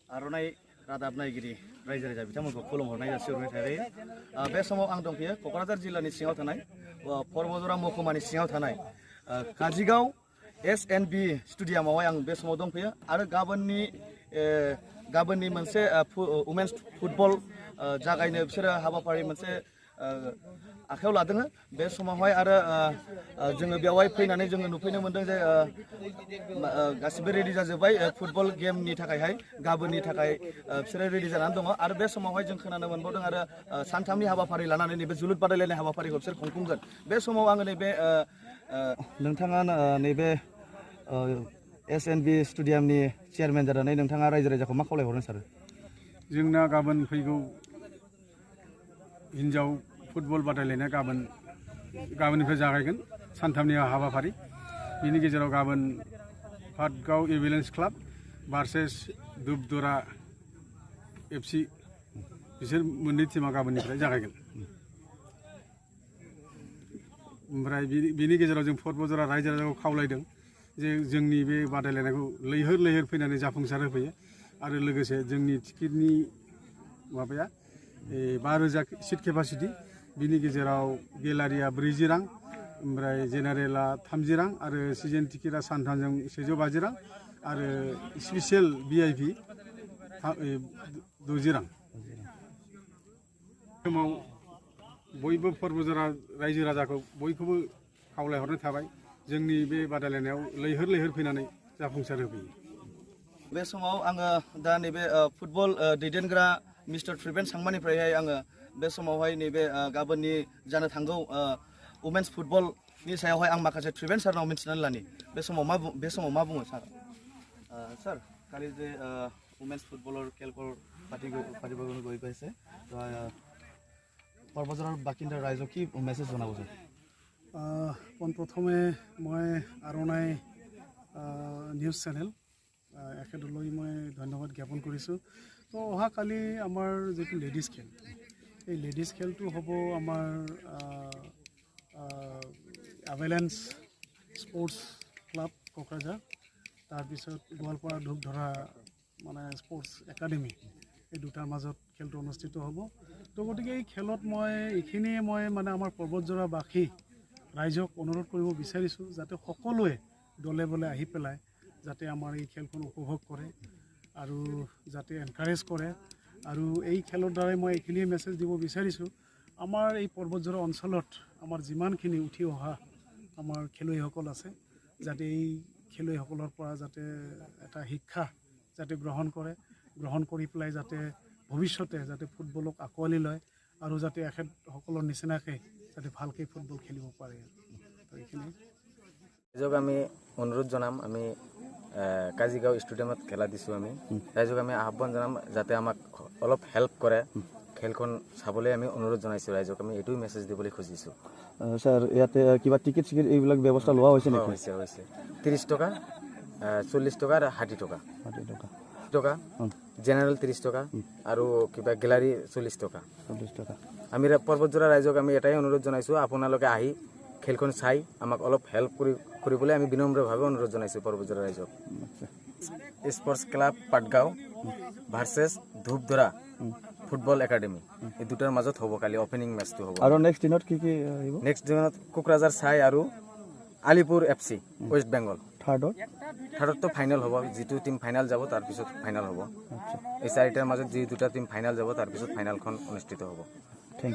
आर'नाइ रादाब नायगिरि रायजो राजा बिथांमोनखौ खुलुमहरनाय जासिहरनाय थाबाय। बे समाव आं दंफैयो क'क्राझार जिल्लानि सिङाव थानाय परबजरा महकुमानि सिङाव थानाय काजिगाव SNB स्टेडियामावहाय आं बे समाव दंफैयो आरो गाबोननि मोनसे वुमेन्स फुटबल जागायनो बिसोरो हाबाफारि मोनसे आखायाव लादों। बे समावहाय आरो जोङो बेवहाय फैनानै जोङो नुफैनो मोनदों जे गासिबो रेडि जाजोब्बाय फुटबल गेमनि थाखायहाय गाबोननि थाखाय बिसोरो रेडि जानानै दङ आरो बे समावहाय जों खोनानो मोनबावदों आरो सानथामनि हाबाफारि लानानै नैबे जोलुर बादायलायनाय हाबाफारिखौ बिसोर खुंफुंगोन। बे समाव आङो नैबे नोंथाङा नैबे SNB स्टेडियामनि चेयारमेन जानानै नोंथाङा रायजो राजाखौ मा खावलायहरनो सानो? जोंना गाबोन फैगौ हिन्जाव फुटबल बादायलायनाया गाबोननिफ्राय जागायगोन सानथामनि हाबाफारि। बिनि गेजेराव गाबोन Patgaon ambulance club versus Dhupdhara FC बिसोर मोननै टीमा गाबोननिफ्राय जागायगोन। ओमफ्राय बिनि गेजेराव जों परबजरा रायजो राजाखौ खावलायदों जे जोंनि बे बादायलायनायखौ लैहोर लैहोर फैनानै जाफुंसार होफैयो आरो लोगोसे जोंनि टिकेटनि माबाया 5,000 सिट केपासिटि। बिनि गेजेराव गेलारिया 40 रां, ओमफ्राय जेनारेला 30 रां आरो सिजन टिकेटआ सानथामजों 150 रां आरो स्पेसियेल VIP 60 रां। समाव बयबो परबजरा रायजो राजाखौ बयखौबो खावलायहरनाय थाबाय जोंनि बे बादायलायनायाव लैहोर लैहोर फैनानै जाफुंसार होफैयो। बे समाव आङो दा नैबे फुटबल दैदेनग्रा मिस्टार त्रिवेन सांमानिफ्रायहाय आङो बे समावहाय नैबे गाबोननि जानो थांगौ वुमेन्स फुटबलनि सायावहाय आं माखासे त्रिवेन सारनाव मिन्थिनानै लानि। बे समाव मा बुङो सार? सर, কালি যে वुमेन्स फुटबলৰ খেলখন পাতিব গৈ পাইছে, পৰ্বজৰাৰ বাসিন্দা ৰাইজক কি মেছেজ জনাব ছাৰ? পোনপ্ৰথমে মই আৰনাই নিউজ চেনেল এখেতলৈ মই ধন্যবাদ জ্ঞাপন কৰিছোঁ। তো অহাকালি আমাৰ যিটো লেডিজ খেল, এই লেডিজ খেলটো হ'ব আমাৰ এভেলেঞ্চ স্পৰ্টছ ক্লাব কোকৰাঝাৰ, তাৰপিছত গোৱালপাৰা ধূপধৰা মানে স্পৰ্টছ একাডেমি, এই দুটাৰ মাজত খেলটো অনুষ্ঠিত হ'ব। তো গতিকে এই খেলত এইখিনিয়ে মানে আমাৰ পৰ্বতজৰাবাসী ৰাইজক অনুৰোধ কৰিব বিচাৰিছোঁ যাতে সকলোৱে দলে বলে আহি পেলাই যাতে আমাৰ এই খেলখন উপভোগ কৰে আৰু যাতে এনকাৰেজ কৰে। আৰু এই খেলৰ দ্বাৰাই মই এইখিনিয়ে মেছেজ দিব বিচাৰিছোঁ, আমাৰ এই পৰ্বতজৰা অঞ্চলত আমাৰ যিমানখিনি উঠি অহা আমাৰ খেলুৱৈসকল আছে যাতে এই খেলুৱৈসকলৰ পৰা যাতে এটা শিক্ষা যাতে গ্ৰহণ কৰি পেলাই যাতে ভৱিষ্যতে যাতে ফুটবলক আঁকোৱালি লয় আৰু যাতে এখেতসকলৰ নিচিনাকৈ যাতে ভালকৈ ফুটবল খেলিব পাৰে। এইখিনি ৰাইজক আমি অনুৰোধ জনাম, আমি কাজিগাঁও ষ্টেডিয়ামত খেলা দিছোঁ। আমি ৰাইজক আমি আহ্বান জনাম যাতে আমাক অলপ হেল্প কৰে, খেলখন চাবলৈ আমি অনুৰোধ জনাইছোঁ ৰাইজক। আমি এইটোৱে মেছেজ দিবলৈ খুজিছোঁ। ছাৰ, ইয়াতে কিবা টিকেট এইবিলাক ব্যৱস্থা লোৱা হৈছে নেকি? হৈছে 30 টকা, 40 টকা আৰু 60 টকা। 60 টকা জেনেৰেল 30 টকা আৰু কিবা গেলাৰী 40 টকা। আমি পৰ্বতজৰা ৰাইজক আমি এটাই অনুৰোধ জনাইছোঁ, আপোনালোকে আহি খেলখন চাই আমাক অলপ হেল্প কৰিবলৈ আমি বিনম্ৰভাৱে অনুৰোধ জনাইছোঁ পৰ্বতজৰা ৰাইজক। Sports club Patgaon versus Dhupdhara football academy, এই দুটাৰ মাজত হ'ব কালি অপেনিং মেচটো হ'ব। আৰু নেক্সট দিনত কি আহিব? নেক্সট দিনত কোকৰাঝাৰ চাই আৰু আলিপুৰ FC ৱেষ্ট বেংগল। থাৰ্ডতো ফাইনেল হ'ব, যিটো টিম ফাইনেল যাব তাৰপিছত ফাইনেল হ'ব। এই চাৰিটাৰ মাজত যি দুটা টিম ফাইনেল যাব তাৰপিছত ফাইনেলখন অনুষ্ঠিত হ'ব। Thank U.